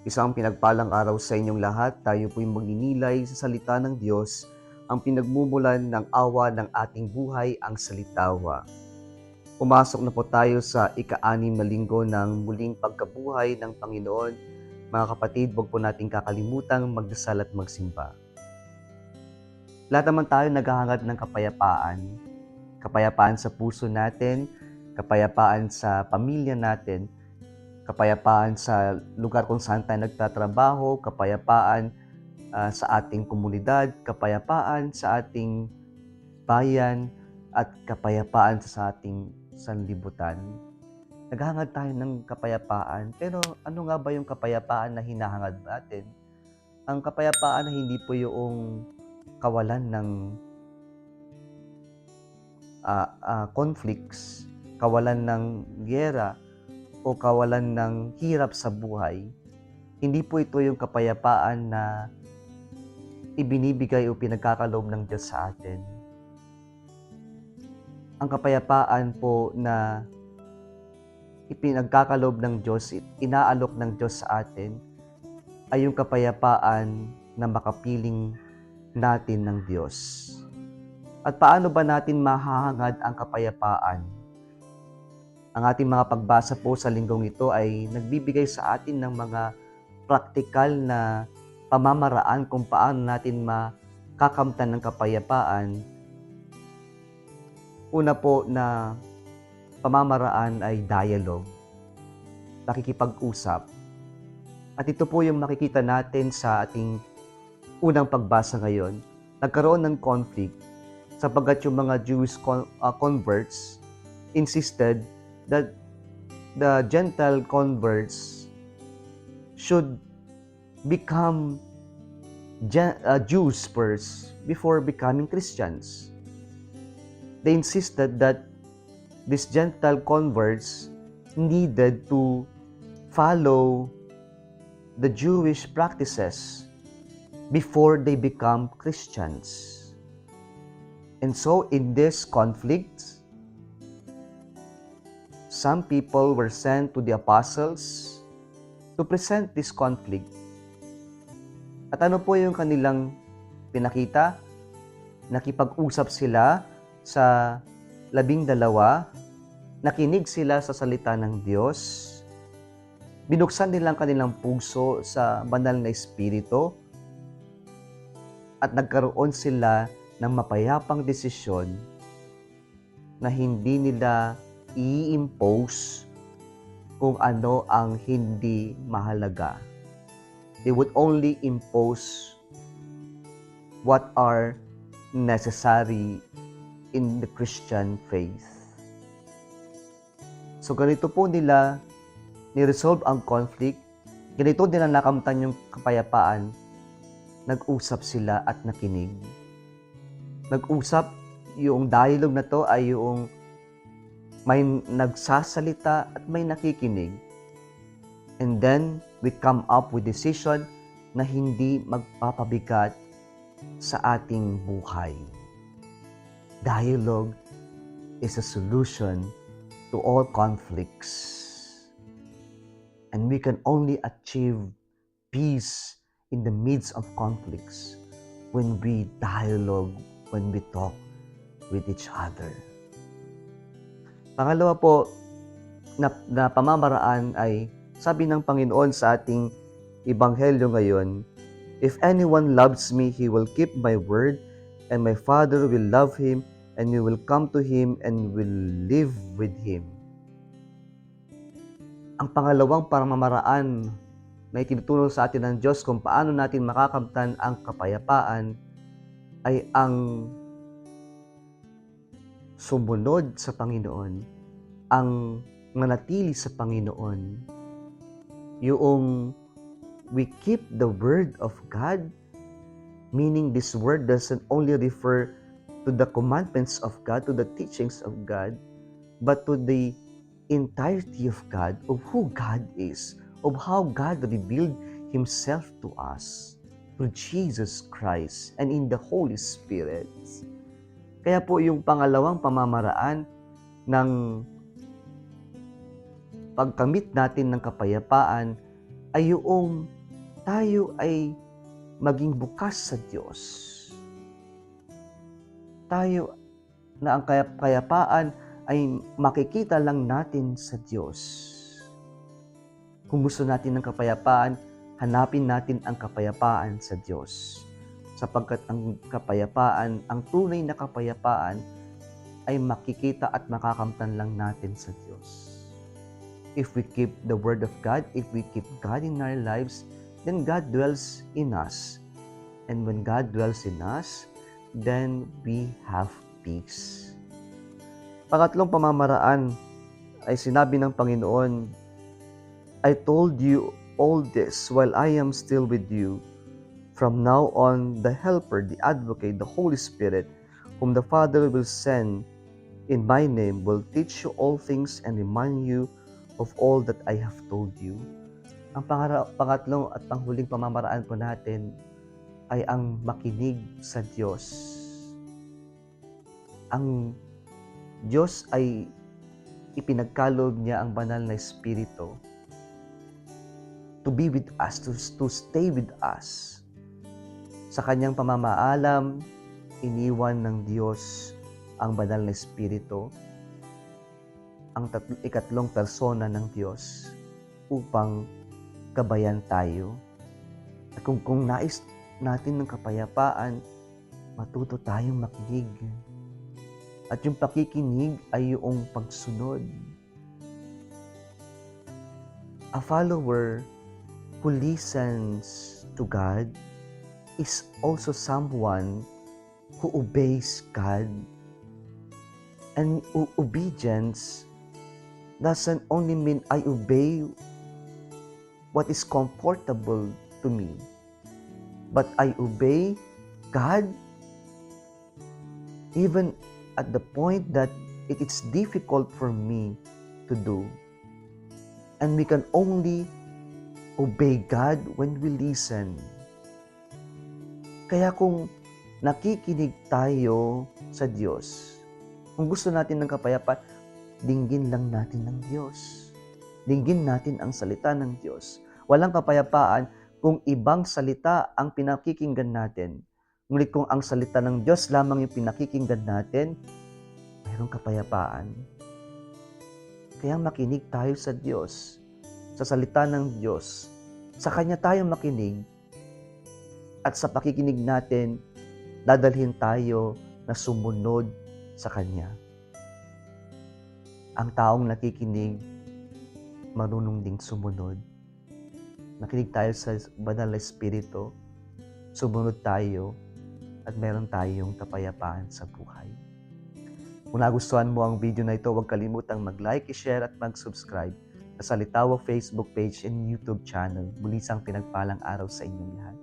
Isang pinagpalang araw sa inyong lahat. Tayo po'y magninilay sa salita ng Diyos, ang pinagmumulan ng awa ng ating buhay, ang salitawa. Pumasok na po tayo sa ika-6 na linggo ng muling pagkabuhay ng Panginoon. Mga kapatid, huwag po nating kakalimutang magdasal at magsimba. Lahat naman tayo naghahangad ng kapayapaan. Kapayapaan sa puso natin, kapayapaan sa pamilya natin, kapayapaan sa lugar kung saan tayo nagtatrabaho, kapayapaan sa ating komunidad, kapayapaan sa ating bayan, at kapayapaan sa ating sanlibutan. Naghahangad tayo ng kapayapaan, pero ano nga ba yung kapayapaan na hinahangad natin? Ang kapayapaan na hindi po yung kawalan ng conflicts, kawalan ng giyera, o kawalan ng hirap sa buhay. Hindi po ito yung kapayapaan na ibinibigay o pinagkakaloob ng Diyos sa atin. Ang kapayapaan po na ipinagkakaloob ng Diyos, inaalok ng Diyos sa atin, ay yung kapayapaan na makapiling natin ng Diyos. At paano ba natin mahahangad ang kapayapaan? Ang ating mga pagbasa po sa linggong ito ay nagbibigay sa atin ng mga praktikal na pamamaraan kung paano natin makakamtan ng kapayapaan. Una po na pamamaraan ay dialogue, nakikipag-usap. At ito po yung makikita natin sa ating unang pagbasa ngayon. Nagkaroon ng conflict sapagkat yung mga Jewish converts insisted that the Gentile converts should become Jews first before becoming Christians. They insisted that these Gentile converts needed to follow the Jewish practices before they become Christians. And so in this conflict, some people were sent to the apostles to present this conflict. At ano po yung kanilang pinakita? Nakipag-usap sila sa 12, nakinig sila sa salita ng Diyos, binuksan nila ang kanilang puso sa banal na espiritu, at nagkaroon sila ng mapayapang desisyon na hindi nila i-impose kung ano ang hindi mahalaga. They would only impose what are necessary in the Christian faith. So ganito po nila ni-resolve ang conflict, ganito nila nakamtan yung kapayapaan. Nag-usap sila at nakinig. Nag-usap, yung dialogue na to ay yung may nagsasalita at may nakikinig. And then, we come up with decision na hindi magpapabigat sa ating buhay. Dialogue is a solution to all conflicts. And we can only achieve peace in the midst of conflicts when we dialogue, when we talk with each other. Pangalawa po na pamamaraan ay sabi ng Panginoon sa ating ebanghelyo ngayon, "If anyone loves me, he will keep my word, and my Father will love him, and we will come to him and will live with him." Ang pangalawang pamamaraan na itinuturo sa atin ng Diyos kung paano natin makakamtan ang kapayapaan ay ang sumunod sa Panginoon, ang manatili sa Panginoon, yung we keep the word of God, meaning this word doesn't only refer to the commandments of God, to the teachings of God, but to the entirety of God, of who God is, of how God revealed Himself to us through Jesus Christ and in the Holy Spirit. Kaya po yung pangalawang pamamaraan ng pagkamit natin ng kapayapaan ay yung tayo ay maging bukas sa Diyos. Tayo na ang kayapaan ay makikita lang natin sa Diyos. Kung gusto natin ng kapayapaan, hanapin natin ang kapayapaan sa Diyos. Sapagkat ang kapayapaan, ang tunay na kapayapaan, ay makikita at makakamtan lang natin sa Diyos. If we keep the Word of God, if we keep God in our lives, then God dwells in us. And when God dwells in us, then we have peace. Pangatlong pamamaraan ay sinabi ng Panginoon, I told you all this while I am still with you. From now on, the Helper, the Advocate, the Holy Spirit, whom the Father will send in my name, will teach you all things and remind you of all that I have told you. Ang pangatlong at panghuling pamamaraan po natin ay ang makinig sa Diyos. Ang Diyos ay ipinagkaloob niya ang banal na Espiritu to be with us, to stay with us. Sa kanyang pamamaalam, iniwan ng Diyos ang banal na Espiritu, ang ikatlong persona ng Diyos, upang gabayan tayo. At kung nais natin ng kapayapaan, matuto tayong makinig. At yung pakikinig ay yung pagsunod. A follower who listens to God is also someone who obeys God. And obedience doesn't only mean I obey what is comfortable to me, but I obey God even at the point that it is difficult for me to do. And we can only obey God when we listen. Kaya kung nakikinig tayo sa Diyos, kung gusto natin ng kapayapaan, dinggin lang natin ng Diyos. Dinggin natin ang salita ng Diyos. Walang kapayapaan kung ibang salita ang pinakikinggan natin. Ngunit kung ang salita ng Diyos lamang yung pinakikinggan natin, mayroong kapayapaan. Kaya makinig tayo sa Diyos, sa salita ng Diyos. Sa Kanya tayo makinig, at sa pakikinig natin, dadalhin tayo na sumunod sa Kanya. Ang taong nakikinig, marunong ding sumunod. Nakinig tayo sa banal na Espiritu, sumunod tayo, at meron tayong kapayapaan sa buhay. Kung nagustuhan mo ang video na ito, huwag kalimutang mag-like, i-share at mag-subscribe sa Salitawa Facebook page and YouTube channel. Muli isang pinagpalang araw sa inyong lahat.